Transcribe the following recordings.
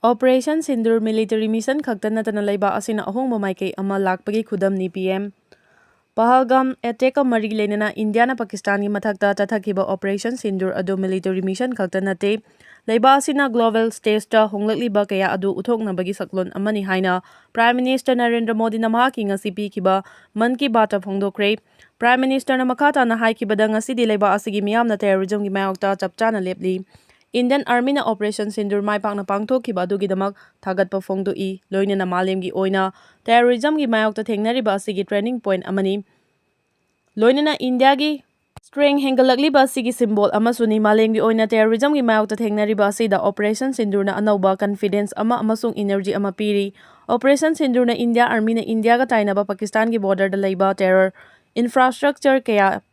Operation Sindur Military Mission Khakta Nattana Ahongba Maikei ama lakpagi khudamni PM. Pahalgam attack mari lenana India na Pakistani mathakta tathakiba Operation Sindur adu military mission khakta nate leiba asina global stage ta honglakliba kaya adu uthoknabagi saklon amani haina Prime Minister Narendra Modi na mahaki ngasi pikiba man ki bata phongdokre. Prime Minister na makata na haikibada ngasi di leiba asigi miyamna terrorism gi mayokta chapchana lepli. Indian Army na Operation Sindur mai pakna pangthokkiba adugidamak thagatpa phongdoi loinana malemgi oina terrorism gi mayokta thengnariba asigi training point amani loinana India gi strength hengalakliba asigi symbol amasuni malemgi oina terrorism gi mayokta thengnariba asida Operation Sindur na anauba confidence ama amasung energy ama piri. Operation Sindur na India Army na India ga tainaba Pakistan gi border da leiba terror infrastructure kaya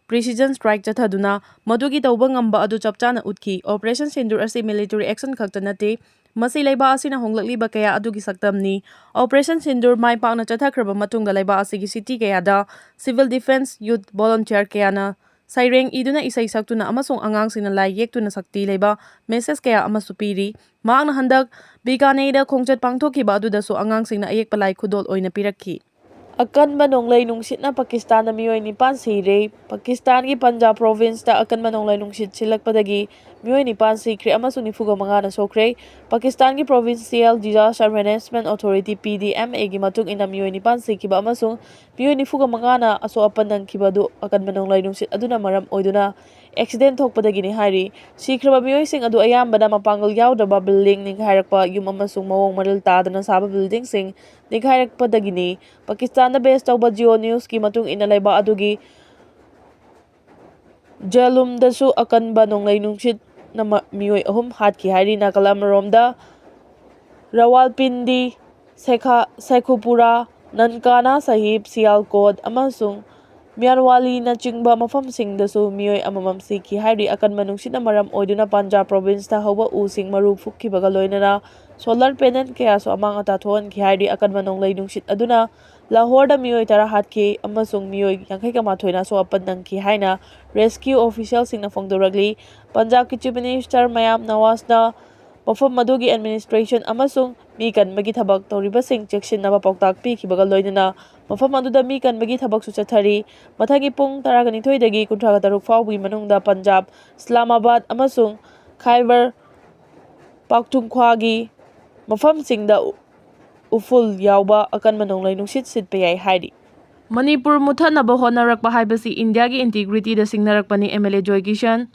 precision strike chathaduna madugi tauba ngamba adu chapchana utki. Operation Sindur asi military action khakta nate masi leiba asina honglakliba kaya adugi saktamni. Operation Sindur mai pakna chathakraba matungda leiba asigi city kaya da civil defense youth volunteer kaya na saireng iduna isai saktuna amasung angang sina lai yektuna sakti leiba message kaya ama supiri. Maakna handak Bikaneida khongchat pangthokkiba adudasu angang sina ayekpa lai khudol oina pirakhi. Akanba nonglay nungsit na Pakistan na Meeoi nipan Sire Pakistan ki Punjab province ta akanba nonglay nungsit silakpadagi Meeoi nipan Saokhre amasung nifuga Toubada Saokhre Pakistan ki Provincial Disaster Management Authority PDMA gi matung ina Meeoi nipan sikiba amasung Meeoi nifuga mangana aso apanang kibadu akanba nonglay nungsit aduna maram oiduna accident thokpadagi ni hari sikraba Meeoi sing adu ayambana mapangol yaudaba building ninghairakpa yum amasung mawong maril tadana saba building sing ninghairakpadagi ni Pakistan na base tauba Geo News ki matung ina leiba adugi jalum dasu akanba nonglay nungsit na Meeoi ahum hatki hari nakalamromda Rawalpindi Sekhupura Nankana Sahib Sialkot amasung Miarwali na chingba mafamsing dasu Meeoi amamam siki hari akanba nungsit na maram oiduna Punjab province ta hauba using maru fukkibaga loinana solar panel kaya so amang atathon ki hari akanba nonglay nungsit aduna Lahore da Meeoi tara hatki amasung Meeoi yangkai kamathoina so apanang ki haina rescue officials singna phongdoragli Punjab ki Chief Minister Mayam Nawaz na mafam madugi administration amasung mi kanbagi thabak toriba sing chekshinnaba pauktak pikibaga loinana mafam aduda mi kanbagi thabak su chathari mathagi pung 12 dagi 36 fawgi manungda Punjab Islamabad amasung Khyber Pakhtunkhwa gi mafam singda uful yauba akanba nonglay nungsit sitpayai hari Manipur muthanaba honarakpa haibasi India gi integrity da singnarakpani MLA Joy Kishan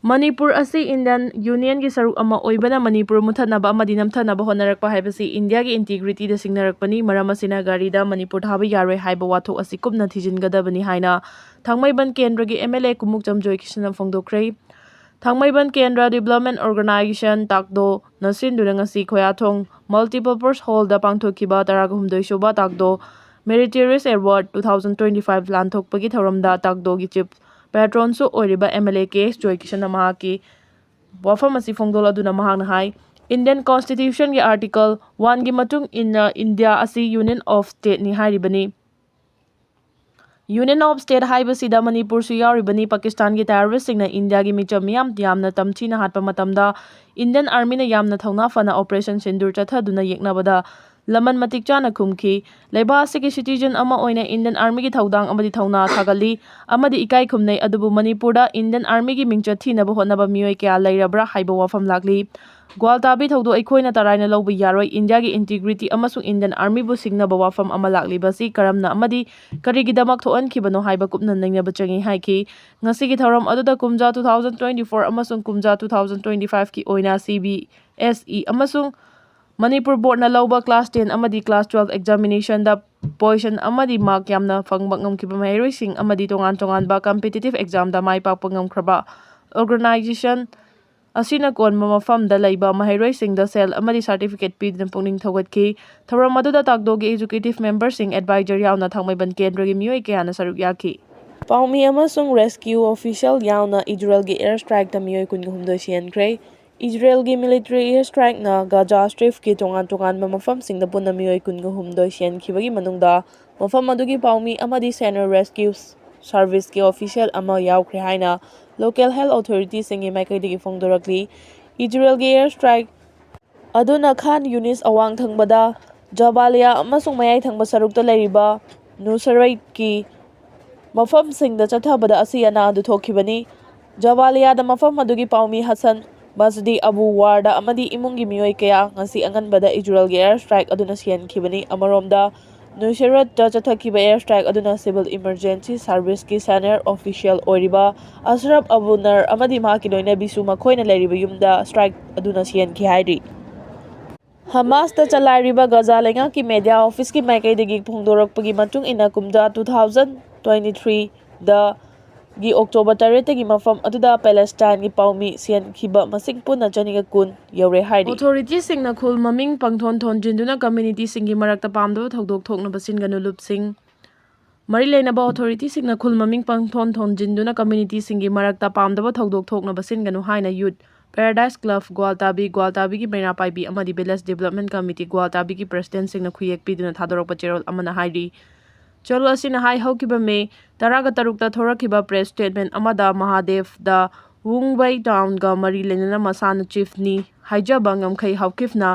Manipur asi Indian Union gi saruk ama oibana Manipur muthanaba amadi namthanaba honarakpa haibasi India gi integrity da singnarakpani maram asina gari da Manipur thaba yaroi haiba wathok asi kupna thijingadabani haina Thangmaiban Kendra gi MLA Kumukcham Joy Kishan phongdokre Thangmaiban Kendra Development Organization takdo nasinduna ngasi khoyathong multipurpose hall da pangthokkiba 12 suba takdo Meritorious Award 2025 lanthokpagi thoramda takdo gi chief patron su oiriba MLA KS Joy Kishan mahaki wafam asi phongdol aduna mahakna hai Indian Constitution gi Article 1 gi matung India asi Union of State ni hairibani Union of State haibasida Manipur su yauribani Pakistan gi terrorist singna India gi micham yamna tamchina hatpa matamda Indian Army na yamna thauna fana Operation Sindur chathaduna yeknabada laman matik chana khumki leiba asigi citizen ama oina Indian Army gi thaudang amadi thauna thagali amadi ikai khumnei adubu Manipur da Indian Army gi mingcha thinaba hotnaba Meeoi kya leirabra haiba wafam lakli Gwaltabi thaudo aikhoina taraina lawba yaroi India gi integrity amasung Indian Army bu singnaba wafam ama lakli basi karamna amadi karigidamak thoankibano haiba kupna naingnaba changi haiki ngasigi thoram aduda kumja 2024 amasung kumja 2025 ki oina CBSE amasung Manipur board na lawba class 10 amadi class 12 examination da position amadi mark yamna fangba ngamkiba mahiroising amadi tongan ba competitive exam da mai pakpa ngamkraba organization asina konma mafam da laiba mahiroising da sel amadi certificate pidna pungning thogatki thoram aduda takdogi executive member sing advisor yauna Thangmaiban Kendra gi Meeoi kayana saruk yaki Paumi amasung rescue official yauna Israel gi airstrike da Meeoi 16 siankre Israel gi military airstrike na Gaza Strip ki tongan mafam singda punna Meeoi 16 siankibagi manungda mafam adugi paumi amadi senior rescue service ki official ama yaukre haina local health authorities singi maikai digi phongdorakli Israel gi airstrike ꯑꯗꯨꯅ ꯈꯥꯟ ꯌꯨꯅꯤꯁ ꯑꯋꯥꯡ ꯊꯪꯕꯗ ꯖꯕꯥꯂꯤꯌꯥ ꯑꯃꯁꯨꯡ ꯃꯌꯥꯏ ꯊꯪꯕ ꯁꯔꯨꯛꯇ ꯂꯩꯔꯤꯕ ꯅꯨꯁꯔꯩꯠꯀꯤ ꯃꯐꯝꯁꯤꯡꯗ ꯆꯠꯊꯕꯗ ꯑꯁꯤ ꯑꯅꯥ ꯑꯗꯨ ꯊꯣꯛꯈꯤꯕꯅꯤ꯫ ꯖꯕꯥꯂꯤꯌꯥꯗ ꯃꯐꯝ ꯑꯗꯨꯒꯤ ꯄꯥꯎꯃꯤ ꯍꯁꯟ ꯃꯖꯗꯤ ꯑꯕꯨ ꯋꯥꯔꯗ ꯑꯃꯗꯤ ꯏꯃꯨꯡꯒꯤ ꯃꯤꯑꯣꯏ ꯀꯌꯥ ꯉꯁꯤ ꯑꯉꯟꯕꯗ ꯏꯖꯔꯦꯜꯒꯤ ꯑꯦꯌꯔ ꯁ꯭ꯇ꯭ꯔꯥꯏꯛ ꯑꯗꯨꯅ ꯁꯤꯍꯟꯈꯤꯕꯅꯤ꯫ ꯑꯃꯔꯣꯝꯗ ꯅꯨꯁꯔꯩꯠꯇ ꯆꯠꯊꯈꯤꯕ ꯑꯦꯌꯔ ꯁ꯭ꯇ꯭ꯔꯥꯏꯛ ꯑꯗꯨꯅ ꯁꯤꯚꯤꯜ ꯏꯃꯔꯖꯦꯟꯁꯤ ꯁꯥꯔꯚꯤꯁꯀꯤ ꯁꯦꯅꯤꯌꯔ ꯑꯣꯐꯤꯁꯤꯌꯦꯜ ꯑꯣꯏꯔꯤꯕ ꯑꯁꯔꯐ ꯑꯕꯨ ꯅꯔ ꯑꯃꯗꯤ ꯃꯍꯥꯛꯀꯤ ꯂꯣꯏꯅꯕꯤꯁꯨ ꯃꯈꯣꯏꯅ ꯂꯩꯔꯤꯕ ꯌꯨꯝꯗ ꯁ꯭ꯇ꯭ꯔꯥꯏꯛ ꯑꯗꯨꯅ ꯁꯤꯍꯟꯈꯤ ꯍꯥꯏꯔꯤ꯫ ꯍꯃꯥꯁꯇ ꯆꯂꯥꯏꯔꯤꯕ ꯒꯖꯥ ꯂꯩꯉꯥꯛꯀꯤ ꯃꯦꯗꯤꯌꯥ ꯑꯣꯐꯤꯁꯀꯤ ꯃꯥꯏꯀꯩꯗꯒꯤ ꯐꯣꯡꯗꯣꯔꯛꯄꯒꯤ ꯃꯇꯨꯡ ꯏꯟꯅ ꯀꯨꯝꯖꯥ 2023ꯗ ꯒꯤ ꯑꯣꯛꯇꯣꯕꯔ 8ꯇꯒꯤ ꯃꯐꯝ ꯑꯗꯨꯗ ꯄꯦꯂꯦꯁꯇꯥꯏꯟꯒꯤ ꯄꯥꯎꯃꯤ ꯁꯤꯍꯟꯈꯤꯕ ꯃꯁꯤꯡ ꯄꯨꯟꯅ 910 ꯌꯧꯔꯦ ꯍꯥꯏꯔꯤ꯫ ꯑꯣꯊꯣꯔꯤꯇꯤꯁꯤꯡꯅ ꯈꯨꯜ ꯃꯃꯤꯡ ꯄꯪꯊꯣꯟ ꯊꯣꯟꯖꯤꯟꯗꯨꯅ ꯀꯝꯃ꯭ꯌꯨꯅꯤꯇꯤꯁꯤꯡꯒꯤ ꯃꯔꯛꯇ ꯄꯥꯝꯗꯕ ꯊꯧꯗꯣꯛ ꯊꯣꯛꯅꯕ ꯁꯤꯟꯒꯅꯨ ꯂꯨꯞꯁꯤꯡ ꯃꯔꯤ ꯂꯩꯅꯕ ꯑꯣꯊꯣꯔꯤꯇꯤꯁꯤꯡꯅ ꯈꯨꯜ ꯃꯃꯤꯡ ꯄꯪꯊꯣꯟ ꯊꯣꯟꯖꯤꯟꯗꯨꯅ ꯀꯝꯃ꯭ꯌꯨꯅꯤꯇꯤꯁꯤꯡꯒꯤ ꯃꯔꯛꯇ ꯄꯥꯝꯗꯕ ꯊꯧꯗꯣꯛ ꯊꯣꯛꯅꯕ ꯁꯤꯟꯒꯅꯨ ꯍꯥꯏꯅ ꯌꯨꯊ ꯄꯦꯔꯥꯗꯥꯏꯁ ꯀ꯭ꯂꯕ ꯒ꯭ꯋꯥꯜꯇꯥꯕꯤꯒꯤ ꯃꯩꯔꯥ ꯄꯥꯏꯕꯤ ꯑꯃꯗꯤ ꯚꯤꯂꯦꯖ ꯗꯤꯚꯦꯂꯞꯃꯦꯟꯠ ꯀꯝꯃꯤꯇꯤ ꯒ꯭ꯋꯥꯜꯇꯥꯕꯤꯒꯤ ꯄ꯭ꯔꯁꯤꯗꯦꯟꯠꯁꯤꯡꯅ ꯈꯨꯌꯦꯛ ꯄꯤꯗꯨꯅ ꯊꯥꯗꯣꯔꯛꯄ ꯆꯦꯔꯣꯜ ꯑꯃꯅ ꯍꯥꯏꯔꯤ꯫ ꯆꯦꯔꯣꯜ ꯑꯁꯤꯅ ꯍꯥꯏ ꯍꯧꯈꯤꯕ ꯃꯦ 13ꯗ ꯊꯣꯔꯛꯈꯤꯕ ꯄ꯭ꯔꯦꯁ ꯁ꯭ꯇꯦꯠꯃꯦꯟꯠ ꯑꯃꯗ ꯃꯍꯥꯗꯦꯚꯗ ꯋꯨꯡꯕꯩ ꯇꯥꯎꯟꯒ ꯃꯔꯤ ꯂꯩꯅꯅ ꯃꯁꯥꯅ ꯆꯤꯐꯅꯤ ꯍꯥꯏꯖꯕ ꯉꯝꯈꯩ ꯍꯥꯎꯀꯤꯞꯅ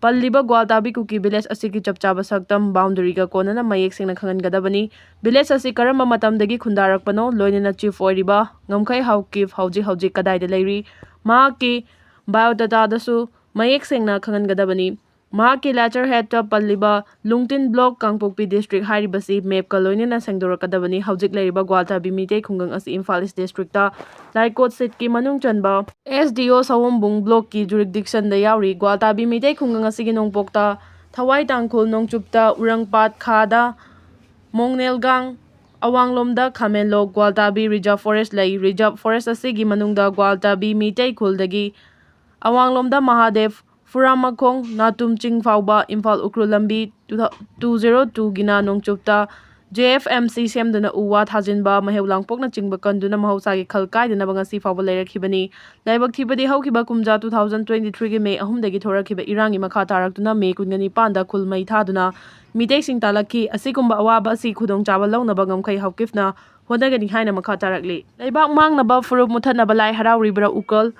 ꯄꯜꯂꯤꯕ ꯒ꯭ꯋꯥꯜꯇꯥꯕꯤ ꯀꯨꯀꯤ ꯚꯤꯂꯦꯖ ꯑꯁꯤꯒꯤ ꯆꯞ ꯆꯥꯕ ꯁꯛꯇꯝ ꯕꯥꯎꯟꯗꯔꯤꯒ ꯀꯣꯟꯅꯅ ꯃꯌꯦꯛ ꯁꯦꯡꯅ ꯈꯪꯍꯟꯒꯗꯕꯅꯤ꯫ ꯚꯤꯂꯦꯖ ꯑꯁꯤ ꯀꯔꯝꯕ ꯃꯇꯝꯗꯒꯤ ꯈꯨꯟꯗꯥꯔꯛꯄꯅꯣ ꯂꯣꯏꯅꯅ ꯆꯤꯐ ꯑꯣꯏꯔꯤꯕ ꯉꯝꯈꯩ ꯍꯥꯎꯀꯤꯞ ꯍꯧꯖꯤꯛ ꯀꯗꯥꯏꯗ ꯂꯩꯔꯤ ꯃꯍꯥꯛꯀꯤ ꯕꯥꯏꯑꯣꯗꯥꯇꯥꯗꯁꯨ ꯃꯌꯦꯛ ꯁꯦꯡꯅ ꯈꯪꯍꯟꯒꯗꯕꯅꯤ꯫ ꯃꯍꯥꯛꯀꯤ ꯂꯦꯇꯔꯍꯦꯗꯇ ꯄꯜꯂꯤꯕ ꯂꯨꯡꯇꯤꯟ ꯕ꯭ꯂꯣꯛ ꯀꯥꯡꯄꯣꯛꯄꯤ ꯗꯤꯁꯇ꯭ꯔꯤꯛ ꯍꯥꯏꯔꯤꯕꯁꯤ ꯃꯦꯞꯀ ꯂꯣꯏꯅꯅ ꯁꯦꯡꯗꯣꯔꯛꯀꯗꯕꯅꯤ꯫ ꯍꯧꯖꯤꯛ ꯂꯩꯔꯤꯕ ꯒ꯭ꯋꯥꯜꯇꯥꯕꯤ ꯃꯤꯇꯩ ꯈꯨꯡꯒꯪ ꯑꯁꯤ ꯏꯝꯐꯥꯜ ꯏꯁ ꯗꯤꯁꯇ꯭ꯔꯤꯛꯇ ꯂꯥꯏꯀꯣꯠ ꯁꯤꯠꯀꯤ ꯃꯅꯨꯡ ꯆꯟꯕ SDO ꯁꯋꯣꯝꯕꯨꯡ ꯕ꯭ꯂꯣꯛꯀꯤ ꯖꯨꯔꯤꯛꯗꯤꯛꯁꯟꯗ ꯌꯥꯎꯔꯤ꯫ ꯒ꯭ꯋꯥꯜꯇꯥꯕꯤ ꯃꯤꯇꯩ ꯈꯨꯡꯒꯪ ꯑꯁꯤꯒꯤ ꯅꯣꯡꯄꯣꯛꯇ ꯊꯋꯥꯏ ꯇꯥꯡꯈꯨꯜ, ꯅꯣꯡꯆꯨꯞꯇ ꯎꯔꯪꯄꯥꯠ, ꯈꯥꯗ ꯃꯣꯡꯅꯦꯜꯒꯥꯡ, ꯑꯋꯥꯡꯂꯣꯝꯗ ꯈꯥꯃꯦꯟꯂꯣꯛ ꯒ꯭ꯋꯥꯜꯇꯥꯕꯤ ꯔꯤꯖꯔꯚ ꯐꯣꯔꯦꯁꯠ ꯂꯩ꯫ ꯔꯤꯖꯔꯚ ꯐꯣꯔꯦꯁꯠ ꯑꯁꯤꯒꯤ ꯃꯅꯨꯡꯗ ꯒ꯭ꯋꯥꯜꯇꯥꯕꯤ ꯃꯤꯇꯩ ꯈꯨꯜꯗꯒꯤ ꯑꯋꯥꯡꯂꯣꯝꯗ ꯃꯍꯥꯗꯦꯚ, ꯐꯨꯔꯥꯃꯈꯣꯡ, ꯅꯥꯇꯨꯝ ꯆꯤꯡ ꯐꯥꯎꯕ ꯏꯝꯐꯥꯜ ꯎꯈ꯭ꯔꯨꯜ ꯂꯝꯕꯤ 202ꯒꯤꯅ ꯅꯣꯡꯆꯨꯞꯇ JFMC ꯁꯦꯝꯗꯨꯅ ꯎ ꯋꯥ ꯊꯥꯖꯤꯟꯕ, ꯃꯩꯍꯧ ꯂꯥꯡꯄꯣꯛꯅꯆꯤꯡꯕ ꯀꯟꯗꯨꯅ ꯃꯍꯧꯁꯥꯒꯤ ꯈꯜ ꯀꯥꯏꯗꯅꯕ ꯉꯁꯤ ꯐꯥꯎꯕ ꯂꯩꯔꯛꯈꯤꯕꯅꯤ꯫ ꯂꯥꯏꯕꯛ ꯊꯤꯕꯗꯤ ꯍꯧꯈꯤꯕ ꯀꯨꯝꯖꯥ 2023ꯒꯤ ꯃꯦ 3ꯗꯒꯤ ꯊꯣꯔꯛꯈꯤꯕ ꯏꯔꯥꯡꯒꯤ ꯃꯈꯥ ꯇꯥꯔꯛꯇꯨꯅ ꯃꯦ 29ꯗ ꯈꯨꯜ ꯃꯩ ꯊꯥꯗꯨꯅ ꯃꯤꯇꯩꯁꯤꯡ ꯇꯥꯜꯂꯛꯈꯤ꯫ ꯑꯁꯤꯒꯨꯝꯕ ꯑꯋꯥꯕ ꯑꯁꯤ ꯈꯨꯗꯣꯡꯆꯥꯕ ꯂꯧꯅꯕ ꯉꯝꯈꯩ ꯍꯥꯎꯀꯤꯞꯅ ꯍꯣꯠꯅꯒꯅꯤ ꯍꯥꯏꯅ ꯃꯈꯥ ꯇꯥꯔꯛꯂꯤ꯫ ꯂꯩꯕꯥꯛ ꯃꯥꯡꯅꯕ ꯐꯨꯔꯨꯞ ꯃꯨꯠꯊꯠꯅꯕ ꯂꯥꯏ ꯍꯔꯥꯎꯔꯤꯕ꯭ꯔꯥ ꯎꯀꯜ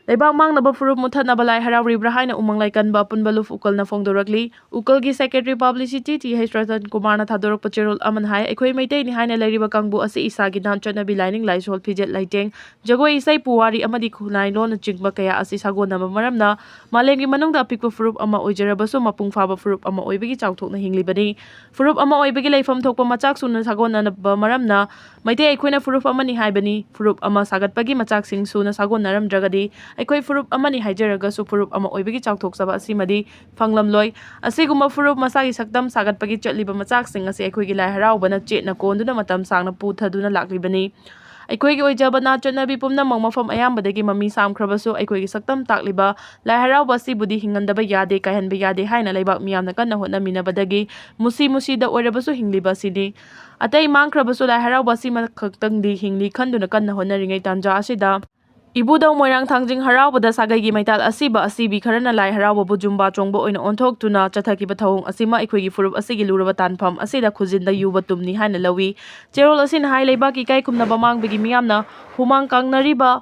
ꯂꯩꯕꯥꯛ ꯃꯥꯡꯅꯕ ꯐꯨꯔꯨꯞ ꯃꯨꯠꯊꯠꯅꯕ ꯂꯥꯏ ꯍꯔꯥꯎꯔꯤꯕ꯭ꯔꯥ ꯍꯥꯏꯅ ꯎꯃꯪ ꯂꯥꯏꯀꯟꯕ ꯑꯄꯨꯟꯕ ꯂꯨꯞ ꯎꯀꯜꯅ ꯐꯣꯡꯗꯣꯔꯛꯂꯤ꯫ ꯎꯀꯜꯒꯤ ꯁꯦꯀ꯭ꯔꯦꯇꯔꯤ ꯄꯕ꯭ꯂꯤꯁꯤꯇꯤ TH ꯔꯇꯟ ꯀꯨꯃꯥꯔꯅ ꯊꯥꯗꯣꯔꯛꯄ ꯆꯦꯔꯣꯜ ꯑꯃꯅ ꯍꯥꯏ ꯑꯩꯈꯣꯏ ꯃꯩꯇꯩꯅꯤ ꯍꯥꯏꯅ ꯂꯩꯔꯤꯕ ꯀꯥꯡꯕꯨ ꯑꯁꯤ ꯏꯁꯥꯒꯤ ꯅꯥꯠ ꯆꯠꯅꯕꯤ ꯂꯥꯏꯅꯤꯡ ꯂꯥꯏꯁꯣꯜ ꯐꯤꯖꯦꯠ ꯂꯩꯇꯦꯡ ꯖꯒꯣꯏ ꯏꯁꯩ ꯄꯨꯋꯥꯔꯤ ꯑꯃꯗꯤ ꯈꯨꯟꯅꯥꯏ ꯂꯣꯟꯅꯆꯤꯡꯕ ꯀꯌꯥ ꯑꯁꯤ ꯁꯥꯒꯣꯟꯅꯕ ꯃꯔꯝꯅ मालेमगी मनुंगदा अपिकपा फुरुप अमा ओइजरबसु मपुंग फाबा फुरुप अमा ओइबगी चाउथोकना हिंग्लिबनी फुरुप अमा ओइबगी लेफम थोकपा मचाक सुना सागोननबा मरमना मैते अखोइना फुरुप अमानी हाइबनी फुरुप अमा सागतपगी मचाक सिंग सुना सागोनरमद्रगदी अखोइ फुरुप अमानी हाइजरगसु फुरुप अमा ओइबगी चाउथोकसबा असिमदी फंगलमलोय असिगुम्बा फुरुप मसागी सक्तम सागतपगी चटलिबा मचाक सिंग असि अखोइगी लाइ हराउबना चेतना कोंदुना मतम सांगना पुथदुना लाक्लिबनी अखोइगी ओइजबा नाट चटनबी पुमनमक मफम अयाम्बदगी ममी सामख्रबसु अखोइगी सक्तम ताक्लिबा लाइ हराउबा असिबुदी हिंगनदबा यादे कायहनबा यादे हाइना लेबाक मियामना कन्ना होटनमिनबदगी मुसी मुसीदा ओइरबसु हिंग्लिबा सिनी अतै मांख्रबसु लाइ हराउबा असिमा खक्तंगदी हिंगली खंदुना कन्ना होटनरिङै तांजा असिदा इबुदौ मोइरांग थांजिंग हराउबदा सागैगी मैताल असिबा असिबी खरना लाइ हराउबबु जुम्बा चोंगबा ओइना ओंथोक्तुना चथकिबा थौंग असिमा अखोइगी फुरुप असिगी लुरबा तानफम असिदा खुजिनदा युबा तुमनी हाइना लवी चेरोल असिना हाइ लेबाकी काइ खुमनबा मांगबगी मियामना हुमांग कांगनरिबा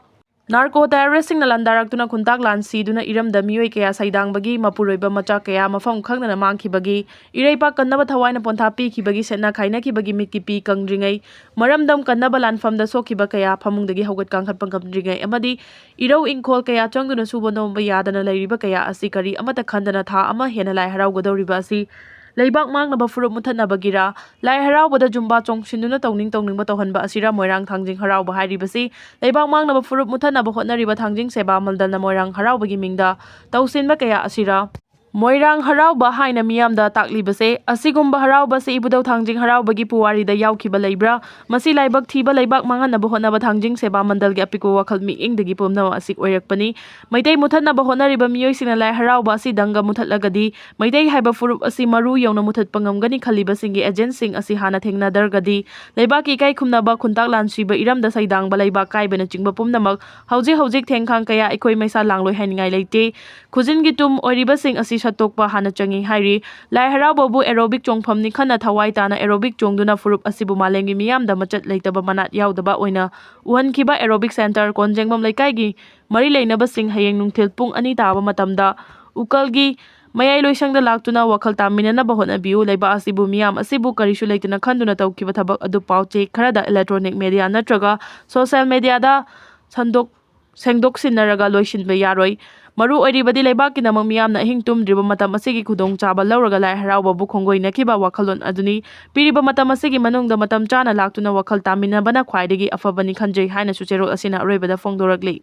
नार्को टेररिस्टसिंगना लंदारक्तुना खुंताक लानसीदुना इरमदा मियोइ कया सैदांगबगी मपुरोइबा मचा कया मफम खंगना मांगखिबगी इरैपा कन्नबा थवाइना पोंथा पीखिबगी सेना खाइनाखिबगी मिटकी पी कंग्रिङै मरमदम कन्नबा लानफमदा सोखिबा कया फमुंगदगी हौगत कांखटपा ngamdriङै अमदी इरौ इंखोल कया चंगदुना सुबा नोमबा यादना लैरिबा कया असि करी अमता खंदना था अमा हेना लाइ हराउगदौरिबा असि लेबाक मांगनबा फुरुप मुथतनबगिरा लाइ हराउबदा जुम्बा चोंगसिन्दुना तौनिंगबा तौहनबा असिरा मोइरांग थांजिंग हराउबा हाइरिबसि लेबाक मांगनबा फुरुप मुथतनबा होटनरिबा थांजिंग सेबा मलदलना मोइरांग हराउबगी मिंगदा तौसिनबा कया असिरा मोइरांग हराउबा हाइना मियामदा ताक्लिबसे असिगुम्बा हराउबसे इबुदौ थांजिंग हराउबगी पुवारिदा याउखिबा लैब्रा मसि लाइबक थीबा लेबाक मांगनबा होटनबा थांजिंग सेबा मंडलगी अपिकु वखल मिइंगदगी पुमनम असि ओइरकपनी मैतै मुथतनबा होटनरिबा मियोइसिना लाइ हराउबा असि दंगा मुथतलगदी मैतै हाइबा फुरुप असि मरु यौना मुथतपा ngamgani खलिबसिंगी एजेंटसिंग असि हाना थेंगनादरगदी लेबाकी काइ खुमनबा खुंताक लानसीबा इरमदा सैदांगबा लेबाक काइबना चिंगबा पुमनमक हौजिक थेंगखांग कया अखोइ मैसा लांगलोइ हाइनिङाइ लैते खुजिनगी तुम ओइरिबसिंग असि सत्तोकपा हाना चंगी हाइरि लाइ हराउबबु एरोबिक चोंगफमनि खन्ना थवाइ ताना एरोबिक चोंगदुना फुरुप असिबु मालेमगी मियामदा मचत लैतबा मनात याउदबा ओइना उहनखिबा एरोबिक सेंटर कोनजेंगबम लैकाइगी मरि लैनबसिंग हयेंग नुंगथिल पुंग 2 ताबा मतमदा ꯎꯀꯜꯒꯤ ꯃꯌꯥꯏ ꯂꯣꯏꯁꯪꯗ ꯂꯥꯛꯇꯨꯅ ꯋꯥꯈꯜ ꯇꯥꯃꯤꯟꯅꯅꯕ ꯍꯣꯠꯅꯕꯤꯌꯨ꯫ ꯂꯩꯕꯥꯛ ꯑꯁꯤꯕꯨ ꯃꯤꯌꯥꯝ ꯑꯁꯤꯕꯨ ꯀꯔꯤꯁꯨ ꯂꯩꯇꯅ ꯈꯟꯗꯨꯅ ꯇꯧꯈꯤꯕ ꯊꯕꯛ ꯑꯗꯨ ꯄꯥꯎ-ꯆꯦ ꯈꯔꯗ ꯏꯂꯦꯛꯇ꯭ꯔꯣꯅꯤꯛ ꯃꯤꯗꯤꯌꯥ ꯅꯠꯇ꯭ꯔꯒ ꯁꯣꯁꯤꯌꯦꯜ ꯃꯤꯗꯤꯌꯥꯗ ꯁꯦꯡꯗꯣꯛꯁꯤꯟꯅꯔꯒ ꯂꯣꯏꯁꯤꯟꯕ ꯌꯥꯔꯣꯏ꯫ ꯃꯔꯨ ꯑꯣꯏꯔꯤꯕꯗꯤ ꯂꯩꯕꯥꯛꯀꯤꯗꯃꯛ ꯃꯤꯌꯥꯝꯅ ꯑꯍꯤꯡ ꯇꯨꯝꯗ꯭ꯔꯤꯕ ꯃꯇꯝ ꯑꯁꯤꯒꯤ ꯈꯨꯗꯣꯡꯆꯥꯕ ꯂꯧꯔꯒ ꯂꯥꯏ ꯍꯔꯥꯎꯕꯕꯨ ꯈꯣꯡꯒꯣꯏꯅꯈꯤꯕ ꯋꯥꯈꯜꯂꯣꯟ ꯑꯗꯨꯅꯤ꯫ ꯄꯤꯔꯤꯕ ꯃꯇꯝ ꯑꯁꯤꯒꯤ ꯃꯅꯨꯡꯗ ꯃꯇꯝ ꯆꯥꯅ ꯂꯥꯛꯇꯨꯅ ꯋꯥꯈꯜ ꯇꯥꯃꯤꯟꯅꯕꯅ ꯈ꯭ꯋꯥꯏꯗꯒꯤ ꯑꯐꯕꯅꯤ ꯈꯟꯖꯩ ꯍꯥꯏꯅꯁꯨ ꯆꯦꯔꯣꯜ ꯑꯁꯤꯅ ꯑꯔꯣꯏꯕꯗ ꯐꯣꯡꯗꯣꯔꯛꯂꯤ꯫